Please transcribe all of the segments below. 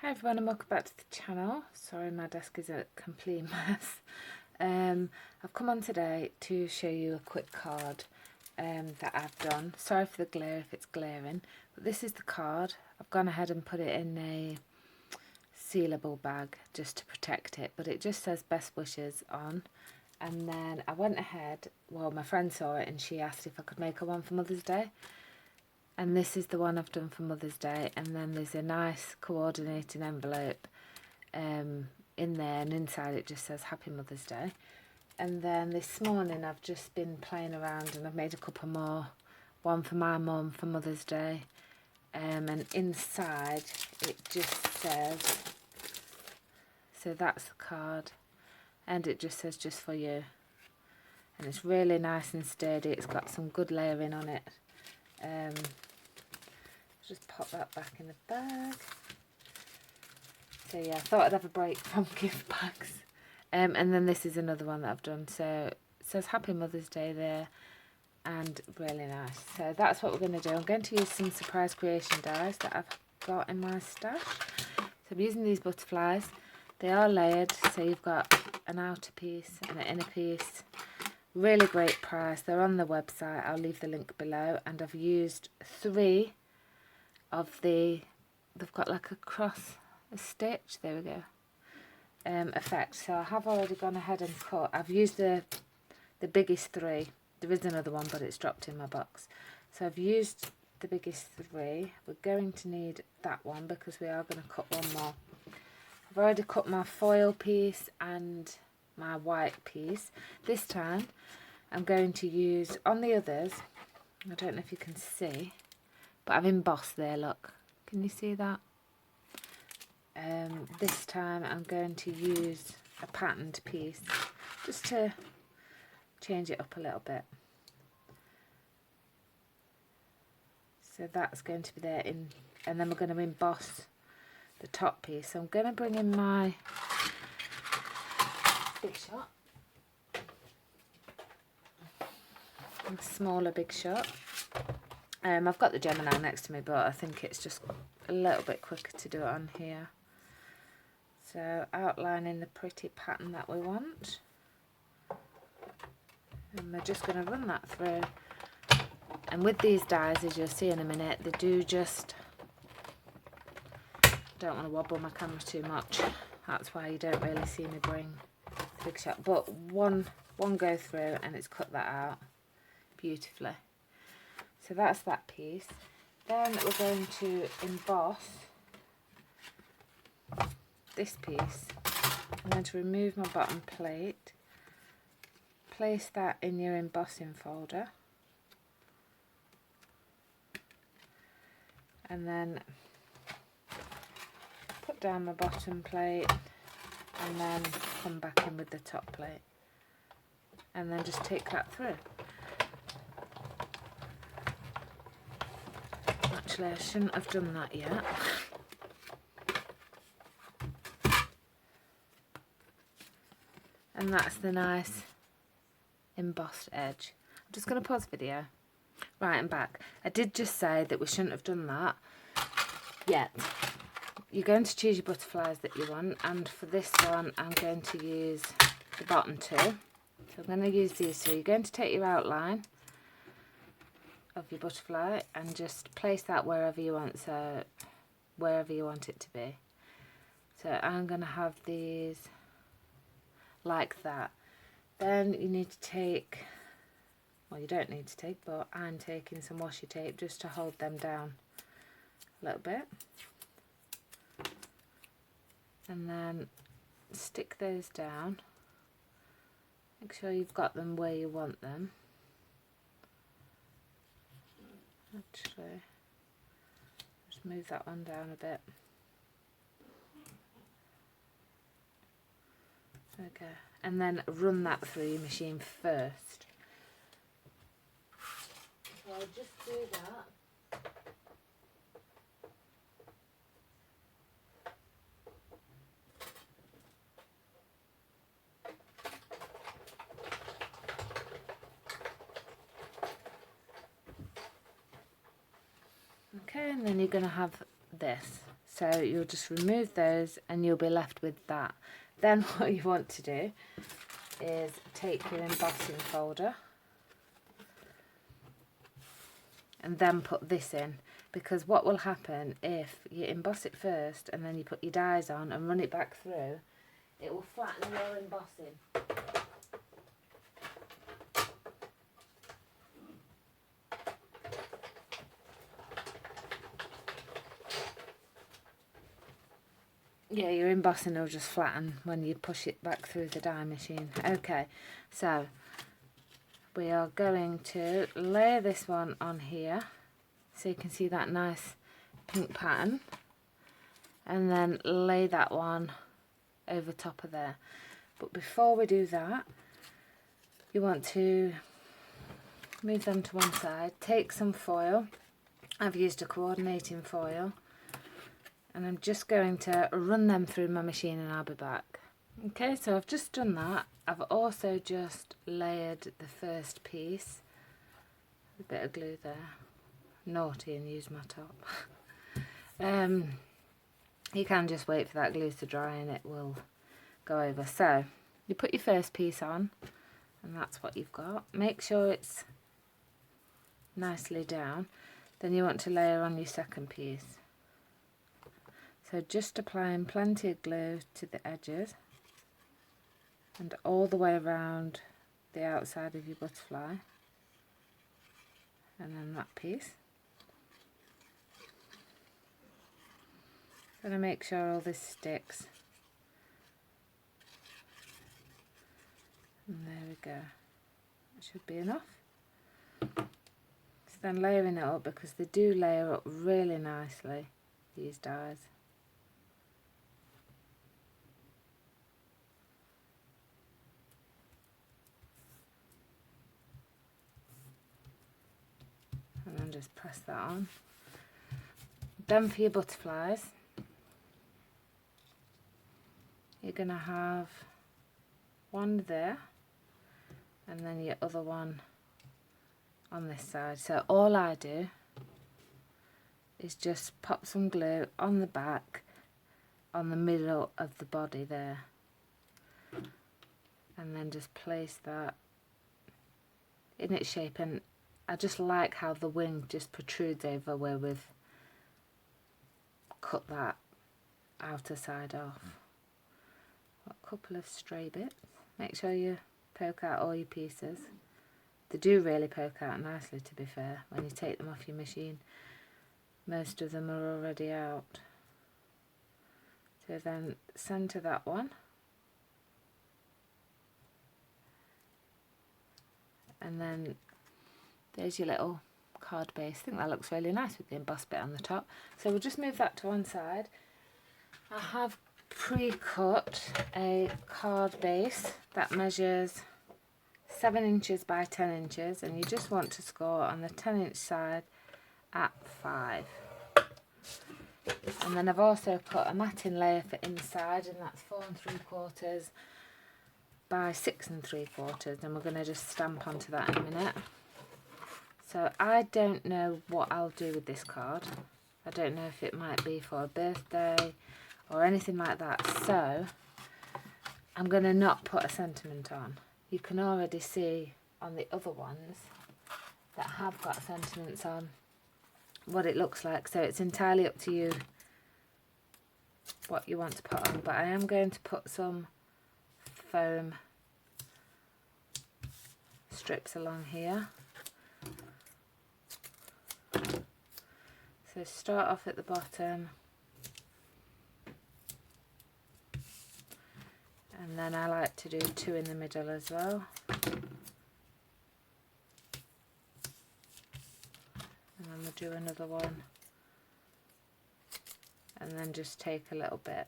Hi everyone and welcome back to the channel. Sorry my desk is a complete mess. I've come on today to show you a quick card that I've done. Sorry for the glare if it's glaring, but this is the card. I've gone ahead and put it in a sealable bag just to protect it, but it just says best wishes on. And then I went ahead, well my friend saw it and she asked if I could make her one for Mother's Day. And this is the one I've done for Mother's Day, and then there's a nice coordinating envelope in there, and inside it just says Happy Mother's Day. And then this morning I've just been playing around and I've made a couple more, one for my mum for Mother's Day, and inside it just says, so that's the card, and it just says just for you, and it's really nice and sturdy. It's got some good layering on it. Just pop that back in the bag. So yeah, I thought I'd have a break from gift bags. And then this is another one that I've done. So it says Happy Mother's Day there, and really nice. So that's what we're going to do. I'm going to use some surprise creation dies that I've got in my stash. So I'm using these butterflies. They are layered, so you've got an outer piece and an inner piece. Really great price. They're on the website. I'll leave the link below. And I've used 3 of they've got like a cross, a stitch, there we go, effect. So I have already gone ahead and cut. I've used the biggest 3. There is another one but it's dropped in my box. So I've used the biggest 3. We're going to need that one because we are going to cut one more. I've already cut my foil piece and my white piece. This time I'm going to use, on the others, I don't know if you can see, but I've embossed there, look. Can you see that? This time I'm going to use a patterned piece just to change it up a little bit. So that's going to be there, and then we're going to emboss the top piece. So I'm going to bring in my Big Shot, a smaller Big Shot. I've got the Gemini next to me, but I think it's just a little bit quicker to do it on here. So outlining the pretty pattern that we want, and we're just going to run that through. And with these dies, as you'll see in a minute, they do just, don't want to wobble my camera too much, that's why you don't really see me bring the Big Shot, but one go through and it's cut that out beautifully. So that's that piece. Then we're going to emboss this piece. I'm going to remove my bottom plate, place that in your embossing folder, and then put down my bottom plate and then come back in with the top plate and then just take that through. Actually, I shouldn't have done that yet. And that's the nice embossed edge. I'm just going to pause the video. Right, I'm back. I did just say that we shouldn't have done that yet. You're going to choose your butterflies that you want, and for this one I'm going to use the bottom 2. So I'm going to use these 2. You're going to take your outline of your butterfly and just place that wherever you want, so wherever you want it to be. So I'm going to have these like that. Then you need to take, well you don't need to take, but I'm taking some washi tape just to hold them down a little bit, and then stick those down. Make sure you've got them where you want them. Actually, just move that one down a bit. Okay, and then run that through your machine first. So I'll just do that. Okay, and then you're going to have this. So you'll just remove those and you'll be left with that. Then what you want to do is take your embossing folder and then put this in, because what will happen if you emboss it first and then you put your dies on and run it back through, it will flatten your embossing. Yeah, your embossing will just flatten when you push it back through the die machine. Okay, so we are going to layer this one on here so you can see that nice pink pattern, and then lay that one over top of there. But before we do that, you want to move them to one side, take some foil. I've used a coordinating foil, and I'm just going to run them through my machine and I'll be back. Okay, so I've just done that. I've also just layered the first piece. A bit of glue there. Naughty and use my top. You can just wait for that glue to dry and it will go over. So you put your first piece on and that's what you've got. Make sure it's nicely down. Then you want to layer on your second piece. So just applying plenty of glue to the edges and all the way around the outside of your butterfly, and then that piece. Gonna make sure all this sticks. And there we go. That should be enough. So then layering it up, because they do layer up really nicely, these dies. And then just press that on. Then for your butterflies, you're going to have one there and then your other one on this side. So all I do is just pop some glue on the back, on the middle of the body there, and then just place that in its shape. And I just like how the wing just protrudes over where we've cut that outer side off. Got a couple of stray bits. Make sure you poke out all your pieces. They do really poke out nicely, to be fair, when you take them off your machine. Most of them are already out. So then centre that one. And then there's your little card base. I think that looks really nice with the embossed bit on the top. So we'll just move that to one side. I have pre-cut a card base that measures 7 inches by 10 inches, and you just want to score on the 10-inch side at 5. And then I've also put a matting layer for inside, and that's 4 3/4 by 6 3/4, and we're going to just stamp onto that in a minute. So I don't know what I'll do with this card. I don't know if it might be for a birthday or anything like that, so I'm going to not put a sentiment on. You can already see on the other ones that have got sentiments on what it looks like, so it's entirely up to you what you want to put on. But I am going to put some foam strips along here. So start off at the bottom, and then I like to do 2 in the middle as well. And then we'll do another one, and then just take a little bit.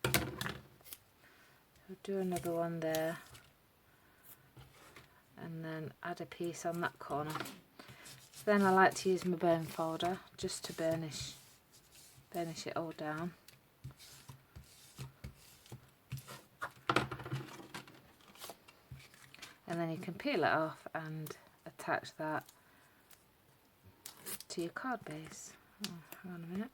So do another one there, and then add a piece on that corner. So then I like to use my bone folder just to burnish it all down. And then you can peel it off and attach that to your card base. Oh, hang on a minute.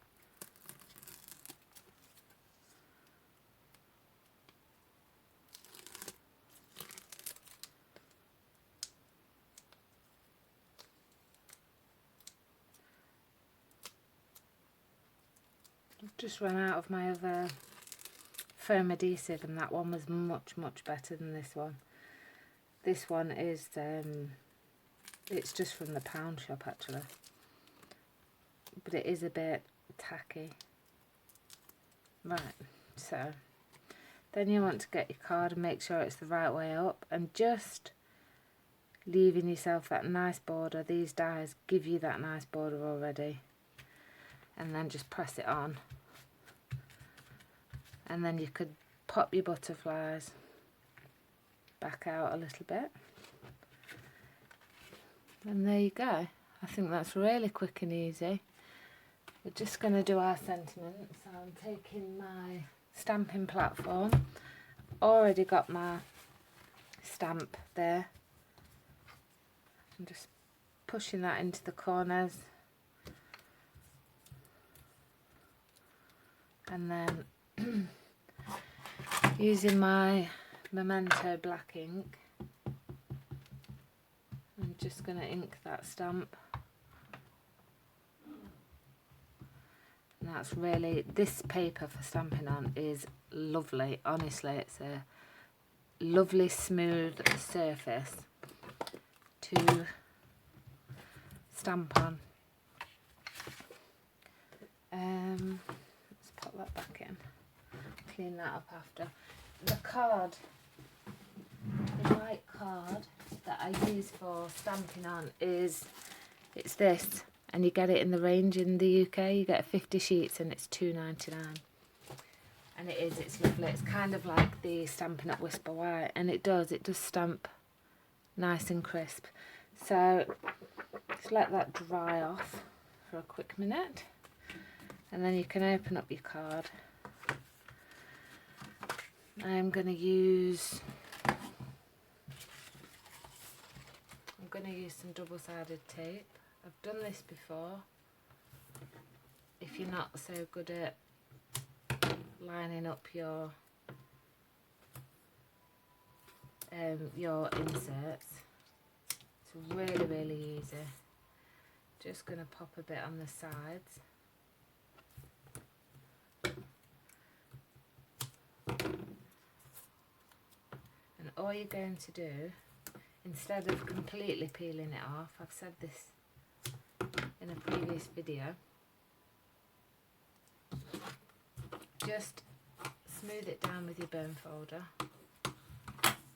I've just run out of my other foam adhesive, and that one was much better than this one. This one is it's just from the pound shop actually, but it is a bit tacky. Right, so then you want to get your card and make sure it's the right way up, and just leaving yourself that nice border. These dies give you that nice border already, and then just press it on, and then you could pop your butterflies back out a little bit, and there you go. I think that's really quick and easy. We're just going to do our sentiment. So I'm taking my stamping platform, already got my stamp there, I'm just pushing that into the corners, and then using my Memento black ink, I'm just going to ink that stamp. And that's really, this paper for stamping on is lovely. Honestly, it's a lovely smooth surface to stamp on. Let's pop that back in, clean that up after. The card, the white card that I use for stamping on it's this, and you get it in the range in the UK. You get 50 sheets and it's £2.99, and it's lovely. It's kind of like the Stampin' Up Whisper White, and it does stamp nice and crisp. So just let that dry off for a quick minute, and then you can open up your card. I'm going to use some double-sided tape. I've done this before. If you're not so good at lining up your inserts, it's really easy. Just going to pop a bit on the sides. And all you're going to do, instead of completely peeling it off, I've said this in a previous video, just smooth it down with your bone folder,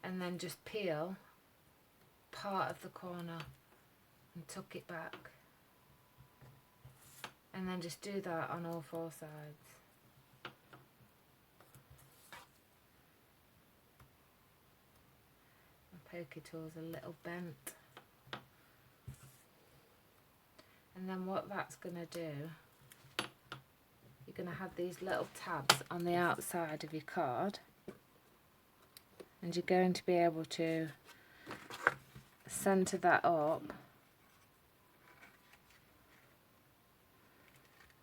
and then just peel part of the corner and tuck it back, and then just do that on all four sides. My pokey tool's a little bent. And then what that's going to do, you're going to have these little tabs on the outside of your card, and you're going to be able to centre that up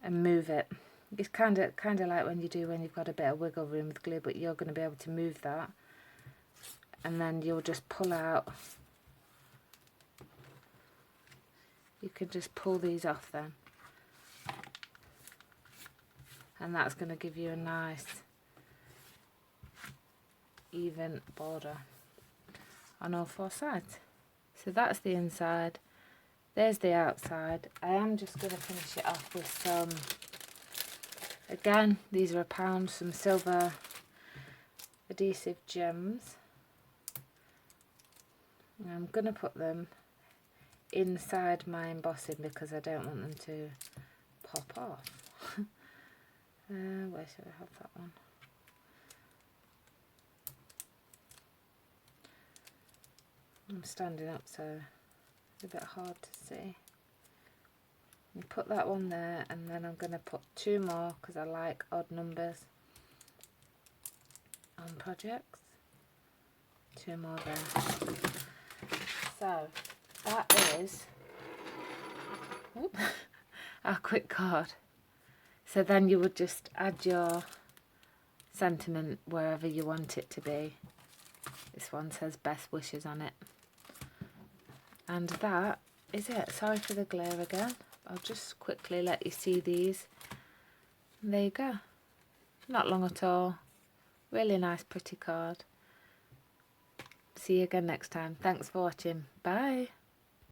and move it. It's kind of like when you've got a bit of wiggle room with glue, but you're going to be able to move that, and then you'll just pull out. You can just pull these off then, and that's going to give you a nice even border on all four sides. So that's the inside, there's the outside. I am just going to finish it off with some, again, these are £1, some silver adhesive gems. And I'm going to put them inside my embossing because I don't want them to pop off. Where should I have that one? I'm standing up, so it's a bit hard to see. And put that one there, and then I'm going to put 2 more because I like odd numbers on projects. 2 more there. So that is our quick card. So then you would just add your sentiment wherever you want it to be. This one says best wishes on it. And that is it. Sorry for the glare again. I'll just quickly let you see these. And there you go. Not long at all. Really nice, pretty card. See you again next time. Thanks for watching. Bye.